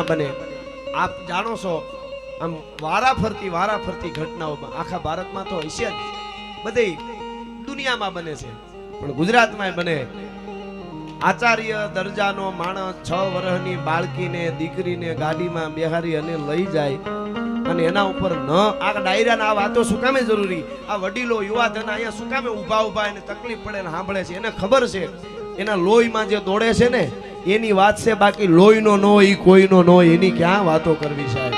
ઘટના બને. આપ જાણો છો આમ વારાફરતી ઘટનાઓમાં આખા ભારતમાં તો હશે જ, બધી દુનિયામાં બને છે, પણ ગુજરાતમાં બને. આચાર્ય દરજાનો માણસ 6 વર્ષની બાળકીને દીકરીને ગાડીમાં બેહારી અને લઈ જાય અને એના ઉપર ન આ ડાયરાના આ વાતો શું કામે જરૂરી? આ વડીલો યુવાધન અહીંયા શું કામે ઊભા એને તકલીફ પડે ને સાંભળે છે? એને ખબર છે એના લોહીમાં જે દોડે છે ને એની વાત છે, બાકી લોહીનો નો ઈ કોઈનો નો, એની ક્યાં વાતો કરવી સાહેબ?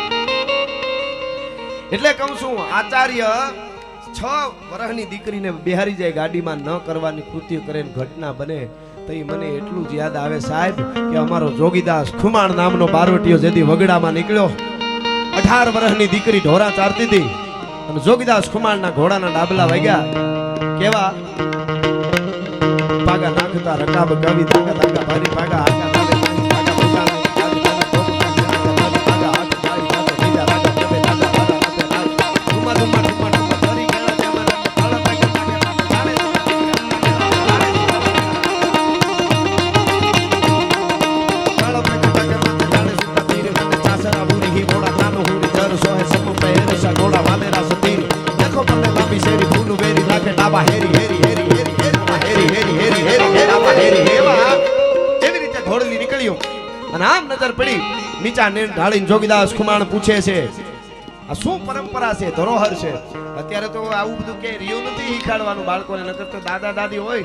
એટલે કહું છું, આચાર્ય 6 વર્ષની દીકરીને બેહારી જાય ગાડીમાં, ન કરવાની કૃત્ય કરે ઘટના બને તો મને એટલું જ યાદ આવે સાહેબ કે અમારો જોગીદાસ ખુમાણ નામનો બારવટીયો જેથી વગડામાં નીકળ્યો, 18 વર્ષની દીકરી ઢોરા ચારતી હતી અને જોગીદાસ ખુમાણના ઘોડાના ડાબલા વાગ્યા. કેવા પાગા નાખતા રકાબ ગાવી તાકા તાકા ભારી પાગા આકા તાલે પાગા બજાણા નીચા ને ઢાળીને જોગીદાસ ખુમાણ પૂછે છે આ શું પરંપરા છે, ધરોહર છે? અત્યારે તો આવું બધું કે રહ્યું નથી શીખાડવાનું બાળકોને, નકર તો દાદા દાદી હોય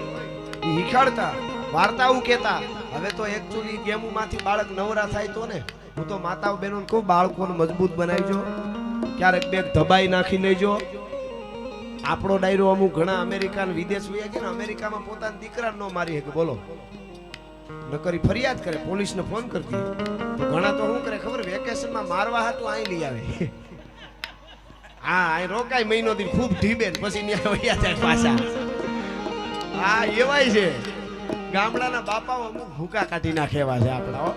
એ શીખાડતા, વાર્તાઓ કહેતા. હવે તો એકચ્યુઅલી ગેમોમાંથી બાળક નવરા થાય તો ને, હું તો માતાઓ બહેનોને કહું બાળકોને મજબૂત બનાવજો, ક્યારેક બેગ ધબાઈ નાખી લેજો. આપણો ડાયરો અમુક ઘણા અમેરિકા વિદેશ વયા ગયા ને, અમેરિકામાં પોતાના દીકરા ન મારી શકે, બોલો નકરી ફરિયાદ કરે, પોલીસને ફોન કરતી. ઘણા તો શું કરે ખબર, વેકેશનમાં મારવા હાટું અહીં લઈ આવે. હા, અહીં રોકાય મહિનો દી ખૂબ ઢીબે પછી ન્યા વયા જાય પાછા. હા, એવાય છે ગામડાના બાપાઓ અમુક ભૂકા કાઢી નાખે એવા છે આપણા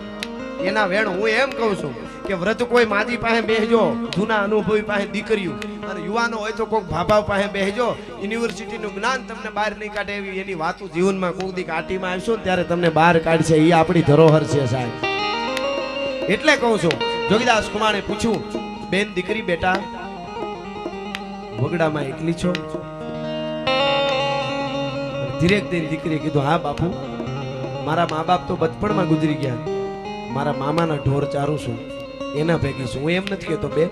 એના વેણ. હું એમ કહું છું કે વ્રત કોઈ માજી પાસે બેસજો, જૂના અનુભવી પાસે દીકરીઓ અને યુવાનો હોય તો કોઈક ભાભાવ પાસે બેસજો. યુનિવર્સિટીનું જ્ઞાન તમને બહાર નહીં કાઢે એવી એની વાતો જીવનમાં કોઈક દી કાટીમાં આવશો ને ત્યારે તમને બહાર કાઢશે. એ આપણી ધરોહર છે સાહેબ. એટલે કહું છું, જોગીદાસ કુમારે પૂછ્યું, બેન દીકરી બેટા વગડામાં એકલી છો? ધીરેક દઈને દીકરીએ કીધું, હા બાપુ, મારા મા બાપ તો બચપણમાં ગુજરી ગયા, મારા મામાના ઢોર ચારું છું, એના ભેગી છું. હું એમ નથી કહેતો બેન,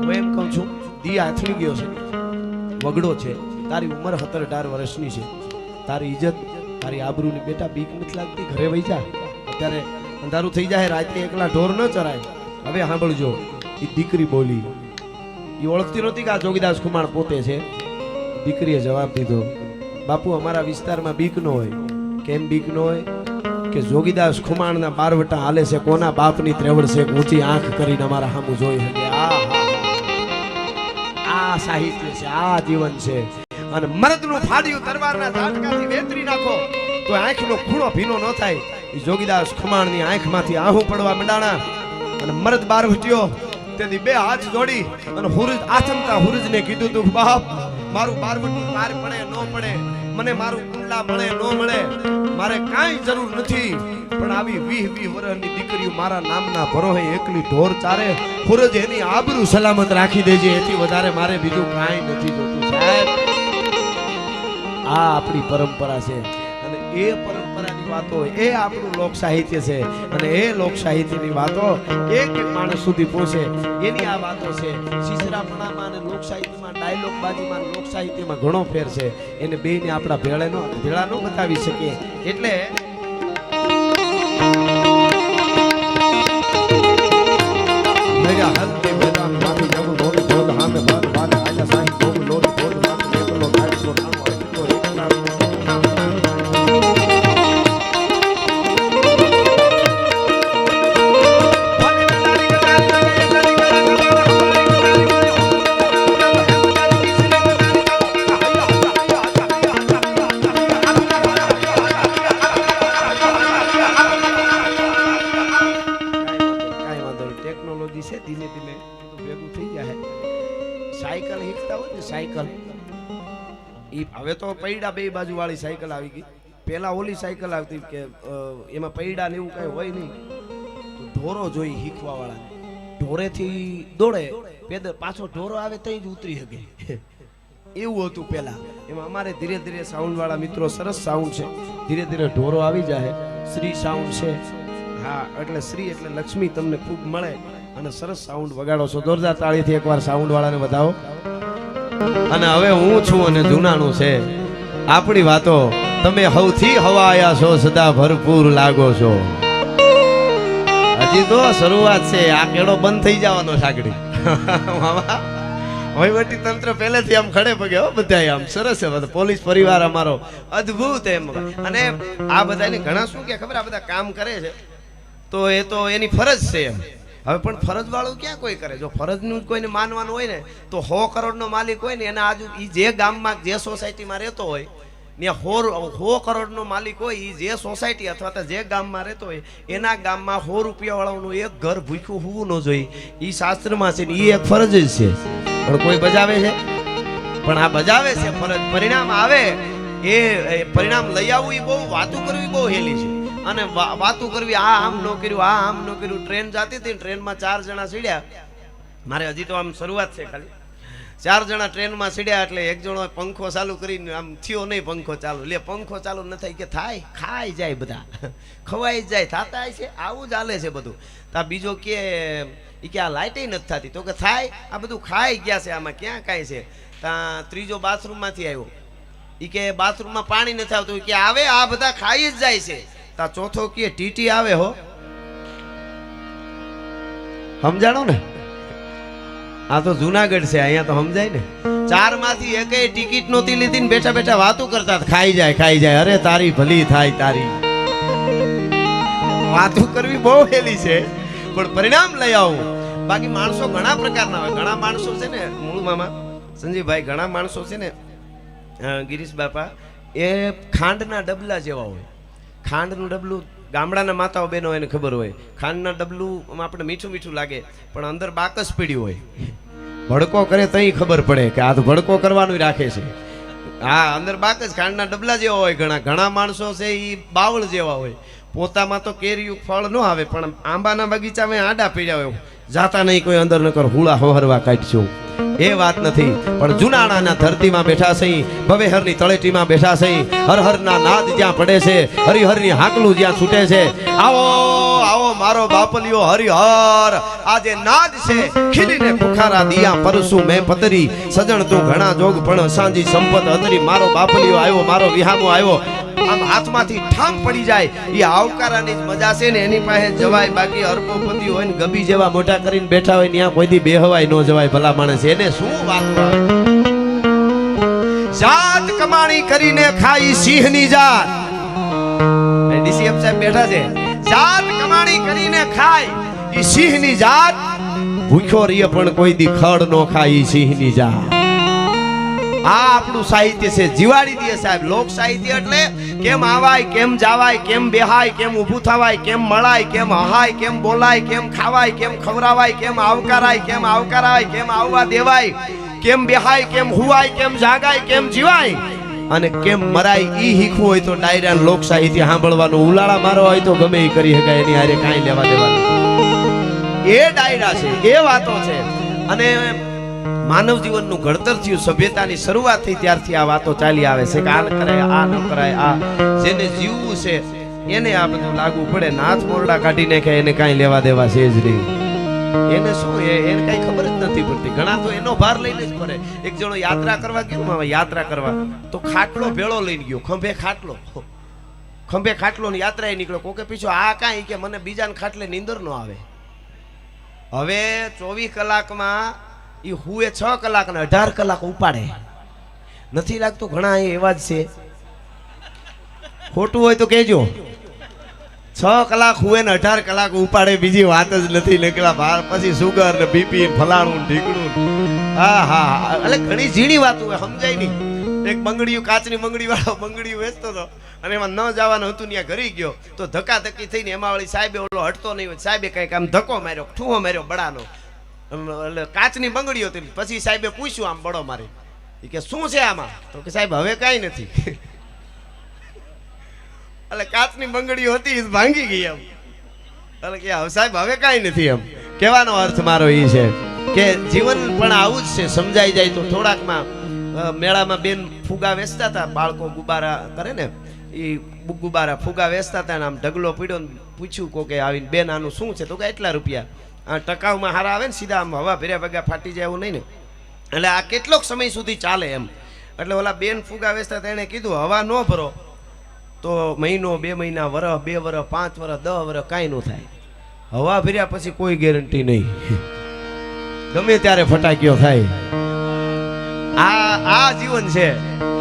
હું એમ કહું છું દી આથમી ગયો છે, વગડો છે, તારી ઉંમર 17-18 વર્ષની છે, તારી ઇજ્જત તારી આબરૂની બેટા બીક નથી લાગતી? ઘરે વહી જા, અત્યારે અંધારું થઈ જાય, રાતે એકલા ઢોર ન ચરાય. હવે સાંભળજો, એ દીકરી બોલી, એ ઓળખતી નહોતી કે આ જોગીદાસ ખુમાણ પોતે છે. દીકરીએ જવાબ દીધો, બાપુ અમારા વિસ્તારમાં બીક ન હોય. કેમ બીક ન હોય? કે જોગીદાસ ખુમાણના બારવટા હાલે છે, કોના બાપની ત્રેવડ છે, ઊંચી આંખ કરીને અમારા સામું જોઈ શકે. આ સાહિત્ય છે, આ જીવન છે. અને મરદનું ફાડ્યું તરવારના ઝાટકાથી વેતરી નાખો તો આંખનો ખૂણો ભીનો ન થાય. એ જોગીદાસ ખુમાણની આંખમાંથી આહું પડવા મંડાણા અને મરદ બારવટીયો તેથી 2 હાથ જોડી અને હુરજ આથમતા હુરજને કીધું તું, બાપ મારું બારવટું પાર પડે ન પડે, મને મારું કુંડલા મળે ન મળે, મારે કાંઈ જરૂર નથી, પણ આવી 20-20 વર્ષની દીકરીઓ મારા નામના ભરોહે એકલી ઢોર ચારે, હુરજ એની આબરૂ સલામત રાખી દેજે, એથી વધારે મારે બીજું કાંઈ નથી જોતું સાહેબ. આ આપણી પરંપરા છે અને એ પરંપરાની વાતો એ આપણું લોક સાહિત્ય છે અને એ લોક સાહિત્યની વાતો એક માણસ સુધી પહોંચે એની આ વાતો છે. શીશરાપણામાં અને લોક સાહિત્યમાં, ડાયલોગ બાજીમાં, લોક સાહિત્યમાં ઘણો ફેર છે. એને બેને આપણા ભેળા ન બતાવી શકીએ. એટલે સાયકલ હીકતા હોય ને, સાયકલ ઈ હવે તો પૈડા બે બાજુ વાળી સાયકલ આવી ગઈ. પેલા ઓલી સાયકલ આવતી કે એમાં પૈડા ને એવું કઈ હોય નહીં, ઢોરો જોઈ શીખવા વાળા ઢોરેથી દોડે પેદલ પાછો ઢોરો આવે તઈ જ ઉતરી શકે એવું હતું પેલા. એમાં અમારે ધીરે ધીરે સાઉન્ડ વાળા મિત્રો સરસ સાઉન્ડ છે, ધીરે ધીરે ઢોરો આવી જાય. શ્રી સાઉન્ડ છે, હા એટલે શ્રી એટલે લક્ષ્મી તમને ખૂબ મળે અને સરસ સાઉન્ડ વગાડો છો. જોરદાર તાળીથી એકવાર સાઉન્ડ વાળાને વધાવો. અને હવે હું છું અને જૂનાનું છે આપણી વાતો. તમે હવથી હવાયા છો, સદા ભરપૂર લાગો છો. હજી તો શરૂઆત છે, આ કેળો બંધ થઈ જવાનો સાંકડી. વહીવટી તંત્ર પહેલેથી આમ ખડે પગે હો બધા આમ સરસ છે. પોલીસ પરિવાર અમારો અદ્ભુત એમ. અને આ બધાને ઘણા શું કે ખબર, આ બધા કામ કરે છે તો એ તો એની ફરજ છે એમ. હવે પણ ફરજ વાળું ક્યાં કોઈ કરે? જો ફરજનું કોઈને માનવાનું હોય ને તો 100 કરોડનો માલિક હોય ને એના આજુ જે ગામમાં જે સોસાયટીમાં રહેતો હોય ત્યાં 100 કરોડનો માલિક હોય, એ જે સોસાયટી અથવા તો જે ગામમાં રહેતો હોય એના ગામમાં 100 રૂપિયા વાળાનું એક ઘર ભૂખ્યું હોવું ન જોઈએ. એ શાસ્ત્રમાં છે ને એ એક ફરજ જ છે. પણ કોઈ બજાવે છે? પણ આ બજાવે છે ફરજ. પરિણામ આવે એ પરિણામ લઈ આવવું એ બહુ વાતું કરવી બહુ હેલી છે. અને વાતું કરવી, આ આમ ન કર્યું, આ આમ ન કર્યું. ટ્રેન જતી હતી, ટ્રેનમાં 4 જણા સીડ્યા. મારે હજી તો આમ શરૂઆત છે ખાલી. 4 જણા ટ્રેનમાં સીડ્યા એટલે એક જણો પંખો ચાલુ કરીને આમ થયો નહીં પંખો ચાલુ. લે પંખો ચાલુ ન થાય કે થાય, ખાઈ જાય બધા, ખવાઈ જાય, થતા છે. આવું જ હાલે છે બધું. તા બીજો કે આ લાઇટે નથી થતી, તો કે થાય, આ બધું ખાઈ ગયા છે, આમાં ક્યાં કાંઈ છે. ત્યાં ત્રીજો બાથરૂમમાંથી આવ્યો, એ કે બાથરૂમમાં પાણી નથી આવતું, કે આવે આ બધા ખાઈ જ જાય છે. તા ચોથો કે ટીટી આવે હો, સમજાણો ને? આ તો જુનાગઢ છે, અહીંયા તો સમજાય ને. 4 માંથી એકેય ટિકિટ નહોતી લીધી ને બેઠા બેઠા વાતો કરતા, ખાઈ જાય ખાઈ જાય. અરે તારી ભલી થાય તારી. વાતો કરવી બહુ હેલી છે પણ પરિણામ લઈ આવું. બાકી માણસો ઘણા પ્રકારના હોય. ઘણા માણસો છે ને, મૂળ મામા સંજીવભાઈ, ઘણા માણસો છે ને ગિરીશ બાપા, એ ખાંડના ડબલા જેવા હોય. ખાંડનું ડબલું ગામડાના માતાઓ બહેનો એને ખબર હોય. ખાંડના ડબલું આપણે મીઠું મીઠું લાગે પણ અંદર બાકસ પડ્યું હોય. ભડકો કરે તઈ ખબર પડે કે આ તો ભડકો કરવાનું રાખે છે. હા, અંદર બાકસ ખાંડના ડબલા જેવા હોય. ઘણા માણસો છે એ બાવળ જેવા હોય. પોતામાં તો કેરીયું ફળ ન આવે પણ આંબાના બગીચામાં આડા પીડ્યા હોય. જાતા નહીં કોઈ અંદર નકર હુળા હોહરવા કાઢશું. એ વાત નથી. પણ જુનાણાના ધરતીમાં બેઠા છે, ભવેહરની તળેટીમાં બેઠા છે. હરહરના નાદ જ્યાં પડે છે, હરિહરની હાકલું જ્યાં છૂટે છે, આવો આવો મારો બાપલિયો હરિહર. આજે નાદ છે ખીલીને પુખારા દિયા પરસુ મેં પતરી. સજણ તું ઘણા જોગ પણ સાંજી સંપત અતરી. મારો બાપલિયો આવ્યો, મારો વિહામો આવ્યો. આમ હાથમાંથી ઠામ પડી જાય. એ આવકારાની જ મજા છે ને, એની પાસે જવાય. બાકી અરબોપતિ હોય ને ગબી જેવા મોટા કરીને બેઠા હોય ત્યાં કોઈ દી બેહવાય ન જવાય. ભલા માણસ એને શું વાત આવે? જાત કમાણી કરીને ખાઈ સિંહની જાત. ડીસીએમ સાહેબ બેઠા છે. જાત કમાણી કરીને ખાય ઈ સિંહની જાત. ભૂખ્યો રહીએ પણ કોઈ દી ખડ નો ખાય ઈ સિંહની જાત. આ આપણું સાહિત્ય છે. જીવાડી દે સાહેબ. લોક સાહિત્ય એટલે કેમ આવાય, કેમ જાવાય, કેમ બેહાય, કેમ ઊભું થવાય, કેમ મળાય, કેમ હહાય, કેમ બોલાય, કેમ ખાવાય, કેમ ખવરાવાય, કેમ આવકારાય, કેમ આવકારાય, કેમ આવવા દેવાય, કેમ બેહાય, કેમ હુવાય, કેમ જાગાય, કેમ જીવાય અને કેમ મરાય. ઈ શીખવું હોય તો ડાયરા લોક સાહિત્ય સાંભળવાનું. ઉલાળા મારો હોય તો ગમે એ કરી શકાય, એની હારે કાંઈ લેવા દેવાનું. એ ડાયરા છે, એ વાતો છે. અને માનવ જીવનનું ઘડતર થયું, સભ્યતાની શરૂઆત થઈ ત્યારથી આ વાતો ચાલી આવે છે કે આ ન કરાય, આ ન કરાય. આ જેને જીવવું છે એને આ બધું લાગુ પડે. નાથ મોરડા કાઢી નાખે એને કાંઈ લેવા દેવા છે જ નહીં. એને શું, એને કઈ ખબર જ નથી પડતી. ઘણા તો એનો ભાર લઈને જ ફરે. એક જણો યાત્રા કરવા ગયો, યાત્રા કરવા તો ખાટલો ભેળો લઈને ગયો. ખંભે ખાટલો ને યાત્રાએ નીકળ્યો. કોકે પીછો આ કાંઈ કે મને બીજાને ખાટલે નીંદર ન આવે. હવે 24 કલાકમાં એ હુએ 6 કલાક ને 18 કલાક ઉપાડે. નથી લાગતું ઘણા એવા જ છે? ખોટું હોય તો કહેજો. 6 કલાક હુએ ને 18 કલાક ઉપાડે. બીજી વાત જ નથી. નીકળ્યા બહાર પછી સુગર ને બીપી ફલાણું ઢીકણું. હા હા, એટલે ઘણી ઝીણી વાતો હોય, સમજાય નહીં. એક બંગડીયું, કાચની બંગડી વાળો બંગડીયું વેચતો હતો અને એમાં ન જવાનું હતું, ત્યાં ઘરી ગયો તો ધક્કા ધક્કી થઈને એમાં વાળી સાહેબે ઓલો હટતો નહીં હોય. સાહેબે કંઈક આમ ધક્કો માર્યો, ઠૂહો માર્યો બડાનો. એટલે કાચની બંગડી હતી. પછી સાહેબે પૂછ્યું આમ બડો મારી કે શું છે આમાં? તો કે સાહેબ હવે કાંઈ નથી. એટલે કાચની બંગડીઓ હતી ભાંગી ગઈ. આમ એટલે કે હવે સાહેબ હવે કાંઈ નથી. એમ કહેવાનો અર્થ મારો એ છે કે જીવન પણ આવું જ છે. સમજાઈ જાય તો થોડાકમાં મેળામાં બેન ફુગા વેચતા હતા, બાળકો ગુબારા કરે ને એ ગુબારા ફુગા વેચતા હતા. આમ ઢગલો પીડ્યો, પૂછ્યું કોકે આવીને, બેન આનું શું છે? તો કે એટલા રૂપિયા. આ ટકાઉમાં હારા આવે ને, સીધા આમ હવા ભર્યા ભેગા ફાટી જાય એવું નહીં ને. એટલે આ કેટલોક સમય સુધી ચાલે એમ. એટલે ઓલા બેન ફુગા વેચતા હતા, એણે કીધું હવા ન ભરો તો મહિનો, 2 મહિના, વરસ, 2 વરસ, 5 વરસ, 10 વરસ કાંઈ ન થાય. હવા ભર્યા પછી કોઈ ગેરંટી નહીં, ગમે ત્યારે ફટાક્યો થાય. આ જીવન છે.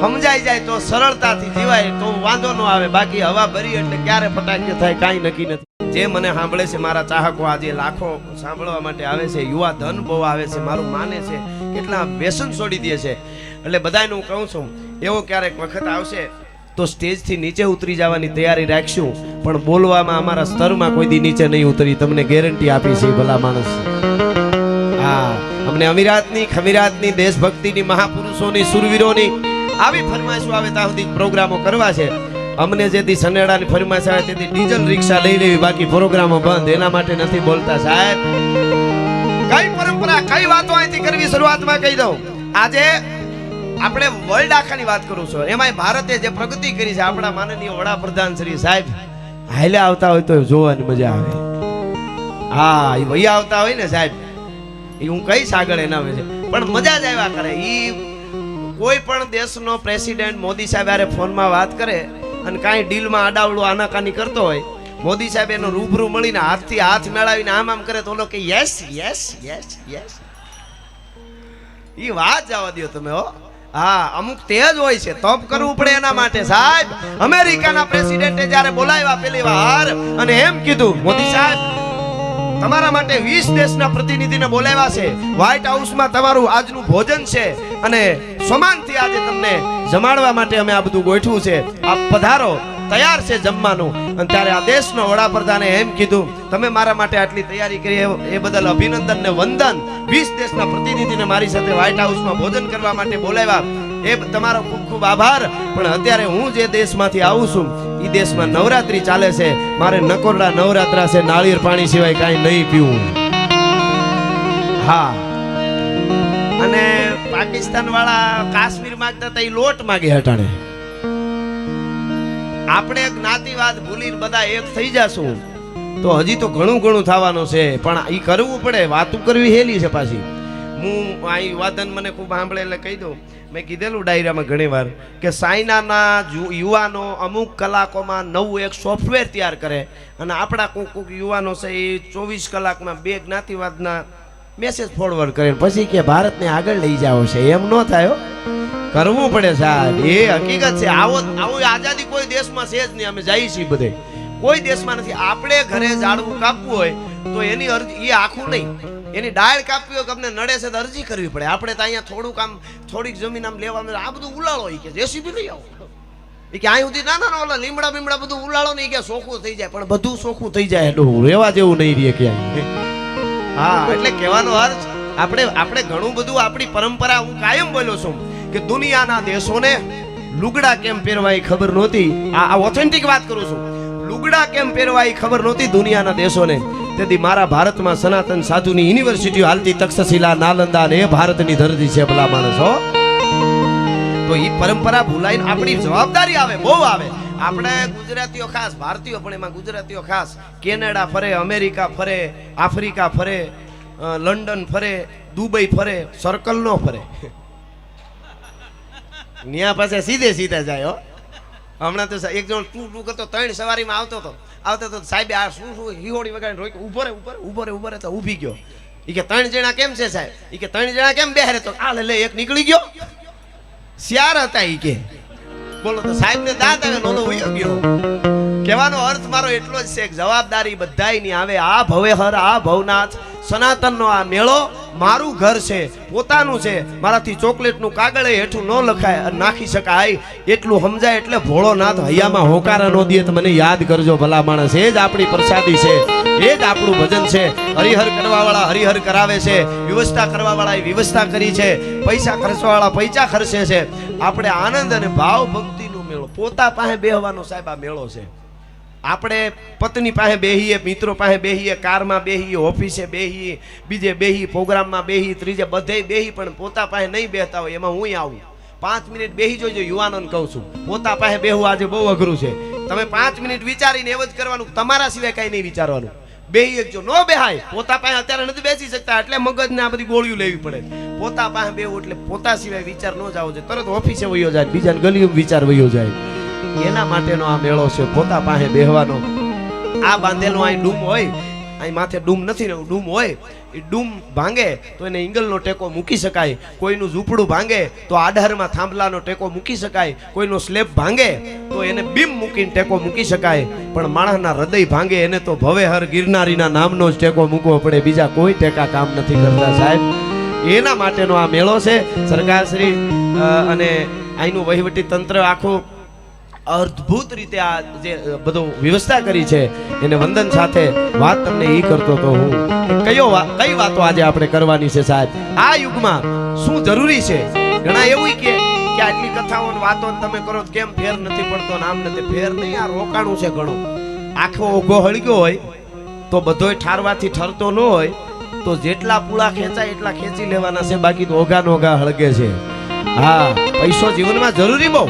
સમજાઈ જાય તો સરળતાથી જીવાય તો વાંધો ન આવે. બાકી હવા ભરી એટલે ક્યારે ફટાક્યો થાય કાંઈ નક્કી નથી. જે મને સાંભળે છે, મારા ચાહકો આજે લાખો સાંભળવા માટે આવે છે, યુવા ધન બહુ આવે છે, મારું માને છે, કેટલા વ્યસન છોડી દે છે. એટલે બધાને હું કહું છું, એવો ક્યારેક વખત આવશે તો સ્ટેજથી નીચે ઉતરી જવાની તૈયારી રાખશું, પણ બોલવામાં અમારા સ્તરમાં કોઈ દી નીચે નહીં ઉતરી, તમને ગેરંટી આપી છે ભલા માણસ. હા, અમને અમીરાતની, ખમીરાતની, દેશભક્તિની, મહાપુરુષોની, સુરવીરોની આવી ફરમાઈશો આવે ત્યાં સુધી પ્રોગ્રામો કરવા છે. અમને જેથી સનેડાની ફરમાઈશ આવે તેથી ડીઝલ રિક્ષા લઈ લેવી, બાકી પ્રોગ્રામો બંધ. એના માટે નથી બોલતા સાહેબ. કઈ પરંપરા, કઈ વાતો અહીંથી કરવી શરૂઆતમાં કહી દઉં. આજે આપણે વર્લ્ડ આખાની વાત કરું છું, એમાં ભારતે જે પ્રગતિ કરી છે, આપણા માનનીય વડાપ્રધાન શ્રી સાહેબ હાલે આવતા હોય તો જોવાની મજા આવે. હા, એ વૈયા આવતા હોય ને સાહેબ, એ હું કઈશ આગળ એના વિશે, પણ મજા જ આવ્યા કરે. એ કોઈ પણ દેશનો પ્રેસિડેન્ટ મોદી સાહેબ યારે ફોનમાં વાત કરે અને કાંઈ ડીલમાં આડાવડું આનાકાની કરતો હોય, મોદી સાહેબ એનો રૂબરૂ મળીને હાથથી હાથ મેળવીને આમ આમ કરે તો ઓલો કે યસ યસ યસ યસ. એ વાત જવા દો તમે. હો હા, અમુક તેજ હોય છે, તપ કરવું પડે એના માટે સાહેબ. અમેરિકાના પ્રેસિડેન્ટે જ્યારે બોલાવ્યા પેલી વાર અને એમ કીધું, મોદી સાહેબ તમારા માટે 20 દેશના પ્રતિનિધિને બોલાવ્યા છે, વ્હાઇટ હાઉસમાં તમારું આજનું ભોજન છે અને સમાનથી આજે તમને જમાડવા માટે અમે આ બધું ગોઠવું છે, આપ પધારો, તૈયાર છે જમવાનું. અને ત્યારે આ દેશનો વડાપ્રધાને એમ કીધું, તમે મારા માટે આટલી તૈયારી કરી એ બદલ અભિનંદન ને વંદન. 20 દેશના પ્રતિનિધિને મારી સાથે વ્હાઇટ હાઉસમાં ભોજન કરવા માટે બોલાવ્યા, એ તમારો ખૂબ ખૂબ આભાર. પણ અત્યારે હું જે દેશમાંથી આવું છું એ દેશમાં નવરાત્રી ચાલે છે, મારે નકોરડા નવરાત્રા છે, નાળિયેર પાણી સિવાય કાંઈ નહીં પીવું. હા, અને પાકિસ્તાન વાળા કાશ્મીર માંગતા હતા, એ લોટ માગે હટાણે. આપણે જ્ઞાતિવાદ ભૂલીને બધા એક થઈ જશું તો હજી તો ઘણું ઘણું થવાનું છે, પણ એ કરવું પડે. વાતું કરવી હેલી છે પાછી. હું આ વાદન મને ખૂબ સાંભળે એટલે કહી દઉં, મેં કીધેલું ડાયરામાં ઘણી વાર કે ચાઇનાના યુવાનો અમુક કલાકોમાં નવું એક સોફ્ટવેર તૈયાર કરે અને આપણા કોઈક યુવાનો છે એ 24 કલાકમાં 2 જ્ઞાતિવાદના મેસેજ ફોરવર્ડ કરે, પછી કે ભારતને આગળ લઈ જાવ છે. એમ ન થાય, કરવું પડે સાહેબ, એ હકીકત છે. આવો આઝાદી કોઈ દેશમાં છે જ નહીં. અમે જઈએ છીએ બધે, કોઈ દેશમાં નથી. આપણે ઘરે ઝાડવું કાપવું હોય તો એની અરજી, એ આખું નહીં, એની ડાળ કાપવી હોય કે અમને નડે છે તો અરજી કરવી પડે. આપણે તો અહીંયા થોડુંક આમ થોડીક જમીન આમ લેવાનું, આ બધું ઉલાળો કે જેસીબી લઈ આવો એ કે અહીં સુધી ના ઓલા લીમડા બીમડા બધું ઉલાળો નહીં કે ચોખ્ખું થઈ જાય, પણ બધું ચોખ્ખું થઈ જાય એટલું રહેવા જેવું નહીં રહે ક્યાંય. હા, એટલે કહેવાનો અર્થ આપણે ઘણું બધું આપણી પરંપરા, હું કાયમ બોલ્યો છું કે દુનિયાના દેશોને લુગડા કેમ પહેરવા એ ખબર નહોતી. આ ઓથેન્ટિક વાત કરું છું. લુગડા કેમ પહેરવા એ ખબર નહોતી દુનિયાના દેશોને. તેથી મારા ભારતમાં સનાતન સાધુની યુનિવર્સિટીઓ હાલતી, તક્ષશિલા, નાલંદા ને એ ભારતની ધરતી છે ભલા માણસો. તો એ પરંપરા ભૂલાઈને આપણી જવાબદારી આવે, બહુ આવે. આપણે ગુજરાતીઓ ખાસ, ભારતીયો પણ એમાં ગુજરાતીઓ ખાસ કેનેડા ફરે, અમેરિકા ફરે, આફ્રિકા ફરે, લંડન ફરે, દુબઈ ફરે, સર્કલ નો ફરે. ન્યા પાસે સીધે સીધા જાય. હમણાં તો એક જણ ટુ કરતો 3 સવારીમાં આવતો તો સાહેબ આ શું હિહોડી વગાડીને રોકી, ઉભો રે તો ઊભી ગયો. એ કે 3 જણા કેમ છે સાહેબ? એ કે 3 જણા કેમ બેહરે? તો આ લે એક નીકળી ગયો. શિયાર હતા એ કે, બોલો તો સાહેબ ને દાંત આવે, નોનો વયો ગયો. કહેવાનો અર્થ મારો એટલો જ છે કે જવાબદારી બધાયની આવે. આ ભવેહર, આ ભવનાથ, સનાતનનો આ મેળો મારું ઘર છે, પોતાનું છે. મારાથી ચોકલેટનું કાગળ હેઠું ન લખાય નાખી શકાય એટલું સમજાય. એટલે ભોળોનાથ હૈયામાં હોકારા નો દે તો મને યાદ કરજો ભલા માણસ. એ જ આપણી પ્રસાદી છે, એ જ આપણું ભજન છે. હરિહર કરવા વાળા હરિહર કરાવે છે, વ્યવસ્થા કરવા વાળા વ્યવસ્થા કરી છે, પૈસા ખર્ચવા વાળા પૈસા ખર્ચે છે. આપણે આનંદ અને ભાવ ભક્તિનો મેળો, પોતા પાસે બેહવાનો સાહેબ આ મેળો છે. આપણે પત્ની પાસે બેહીએ, મિત્રો પાસે બેહીએ, કારમાં બેહીએ, ઓફિસે બેહીએ, બીજે બેહી, પ્રોગ્રામમાં બેહી, ત્રીજે બધે બેહી, પણ પોતા પાસે નહીં બેહતા હોય. એમાં હું આવું 5 મિનિટ બેહી જોજો. યુવાનોને કહું છું, પોતા પાસે બેહવું આજે બહુ અઘરું છે. તમે 5 મિનિટ વિચારીને એવું જ કરવાનું, તમારા સિવાય કઈ નહીં વિચારવાનું. બેહી એકજો, નો બેહાય. પોતા પાસે અત્યારે નથી બેસી શકતા એટલે મગજને આ બધી ગોળીઓ લેવી પડે. પોતા પાસે બેહવું એટલે પોતા સિવાય વિચાર ન જાવો છે. તરત ઓફિસે વયો જાય, બીજાને ગલીઓ વિચાર વયો જાય. એના માટેનો આ મેળો છે, પોતા પાસે બેહવાનો. આ બાંધેલો અહીં ડૂમ હોય, અહીં માથે ડૂમ નથી ને ડૂમ હોય, એ ડૂમ ભાંગે તો એને ઇંગલનો ટેકો મૂકી શકાય. કોઈનું ઝૂંપડું ભાંગે તો આધારમાં થાંભલાનો ટેકો મૂકી શકાય. કોઈનો સ્લેબ ભાંગે તો એને બીમ મૂકીને ટેકો મૂકી શકાય. પણ માણસના હૃદય ભાંગે એને તો ભવેહર ગિરનારીના નામનો જ ટેકો મૂકવો પડે. બીજા કોઈ ટેકા કામ નથી કરતા સાહેબ. એના માટેનો આ મેળો છે. સરકારશ્રી અને અહીંનું વહીવટી તંત્ર આખું અદ્ભુત રીતે આ જે બધું વ્યવસ્થા કરી છે એને વંદન સાથે વાત તમને એ કરતો તો હું કઈ વાતો આજે આપણે કરવાની છે સાહેબ. આ યુગમાં શું જરૂરી છે? ઘણા એવું કે આટલી કથાઓ વાતો તમે કરો કેમ ફેર નથી પડતો, આમ નથી. ફેર નહીં, આ રોકાણું છે ઘણું. આખો ઓઘો હળગ્યો હોય તો બધોય ઠારવાથી ઠરતો ન હોય તો જેટલા પૂળા ખેંચાય એટલા ખેંચી લેવાના છે, બાકી તો ઓઘાનો ઓઘા હળગે છે. હા, પૈસો જીવનમાં જરૂરી બહુ.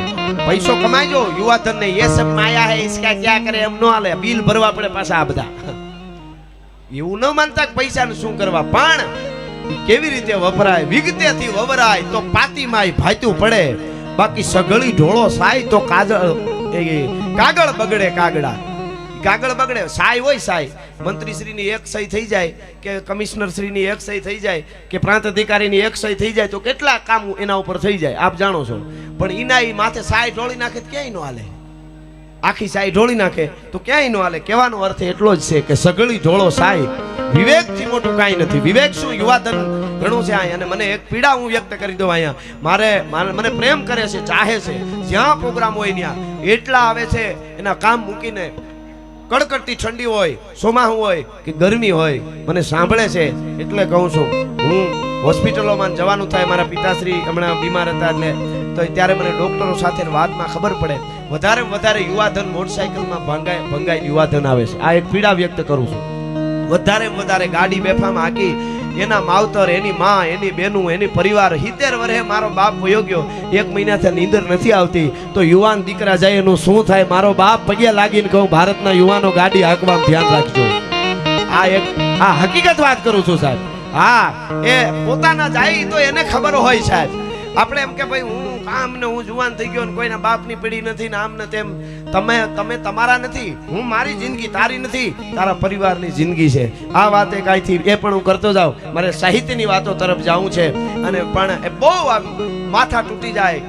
પૈસો કમાઈજો. યુવાધન ને ये सब माया है, इसका क्या करे એમ નો હાલે. બિલ ભરવા પડે પાછા આ બધા. એવું ન માનતા કે પૈસાને શું કરવા, પણ કેવી રીતે વપરાય, વિગતેથી વપરાય તો પાતીમાં ભાત્યું પડે. બાકી સગળી ઢોળો સાય તો કાગળ બગડે. કાગળ બગડે. સાય હોય સાય, મંત્રીશ્રીની એક સહી થઈ જાય કે કમિશનરશ્રીની એક સહી થઈ જાય કે પ્રાંત અધિકારીની એક સહી થઈ જાય તો કેટલા કામ એના ઉપર થઈ જાય આપ જાણો છો. પણ એના એ માથે સાય ઢોળી નાખે તો ક્યાંય ન હાલે. આખી સાય ઢોળી નાખે તો ક્યાંય ન હાલે. કહેવાનો અર્થ એટલો જ છે કે સગળી ઢોળો સાય. વિવેકથી મોટું કાંઈ નથી. વિવેક શું, યુવાધન ઘણું છે અહીંયા. અને મને એક પીડા હું વ્યક્ત કરી દઉં અહીંયા. મને પ્રેમ કરે છે, ચાહે છે. જ્યાં પ્રોગ્રામ હોય ત્યાં એટલા આવે છે. એના કામ મૂકીને કડકડતી ઠંડી હોય, ચોમાસું હોય કે ગરમી હોય, મને સાંભળે છે. એટલે કહું છું, હું હોસ્પિટલોમાં જવાનું થાય, મારા પિતાશ્રી હમણાં બીમાર હતા એટલે તો ત્યારે મને ડોક્ટરો સાથે વાતમાં ખબર પડે વધારે યુવાધન મોટરસાઇકલમાં ભંગાઈ યુવાધન આવે છે. આ એક પીડા વ્યક્ત કરું છું. વધારે ગાડી બેફામ હાકી એના માવતર, એની માં, એની બેનું, એની પરિવાર. 70 વર્ષે મારો બાપ વયો ગયો, 1 મહિનાથી નીંદર નથી આવતી તો યુવાન દીકરા જાય એનું શું થાય? મારો બાપ પગે લાગીને કહું, ભારતના યુવાનો ગાડી હાંકવામાં ધ્યાન રાખજો. આ હકીકત વાત કરું છું સાહેબ. હા, એ પોતાના જાય તો એને ખબર હોય સાહેબ. આપણે એમ કે ભાઈ હું કામ ને હું જુવાન થઈ ગયો ને કોઈના બાપની પીડી નથી ને આમ ને તેમ. તમે તમારા નથી, હું મારી જિંદગી, તારી નથી, તારા પરિવારની જિંદગી છે. આ વાત એક આથી એ પણ હું કરતો જાઉં. મારે સાહિત્યની વાતો તરફ જાવું છે. અને પણ એ બહુ માથા તૂટી જાય,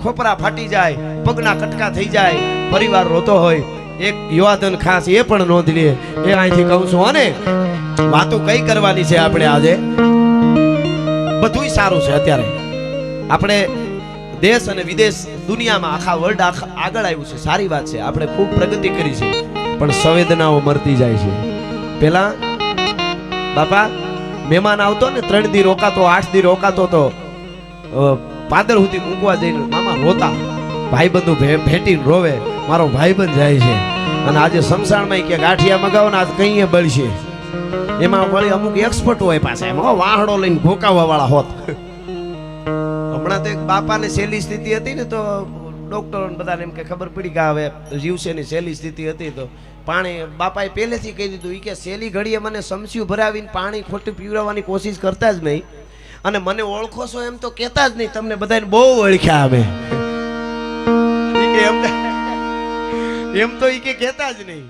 ખોપરા ફાટી જાય, પગના કટકા થઈ જાય, પરિવાર રોતો હોય. એક યુવાધન ખાસ એ પણ નોંધ લે. એ અહીંથી કહું છું. અને વાતો કઈ કરવાની છે આપણે આજે? બધુંય સારું છે અત્યારે. આપણે દેશ અને વિદેશ દુનિયામાં આખા વર્લ્ડ આગળ આવ્યું છે. સારી વાત છે, આપણે ખૂબ પ્રગતિ કરી છે. પણ સંવેદનાઓ મરતી જાય છે. પેલા બાપા મહેમાન આવતો ને 3 દી રોકાતો, 8 દી રોકાતો તો પાદર સુધી મૂકવા જઈને મામા રોતા. ભાઈબંધુ ભેટીને રોવે, મારો ભાઈબંધ જાય છે. અને આજે સમસાણમાં કે ગાંઠિયા મગાવો ને આજ કઈ બળશે. એમાં વળી અમુક એક્સપર્ટ હોય પાછા, એમાં વાહડો લઈને ભોકાવવા વાળા હોત. હમણાં તો એક બાપાને સહેલી સ્થિતિ હતી ને તો ડોક્ટરો બધાને એમ કે ખબર પડી કે હવે જીવશેની સહેલી સ્થિતિ હતી તો પાણી બાપાએ પહેલેથી કહી દીધું. એ કે સહેલી ઘડીએ મને સમસ્યું ભરાવીને પાણી ખોટું પીવડાવવાની કોશિશ કરતા જ નહીં, અને મને ઓળખો છો એમ તો કહેતા જ નહીં. તમને બધાને બહુ ઓળખ્યા અમે. એમ તો એ કે કહેતા જ નહીં.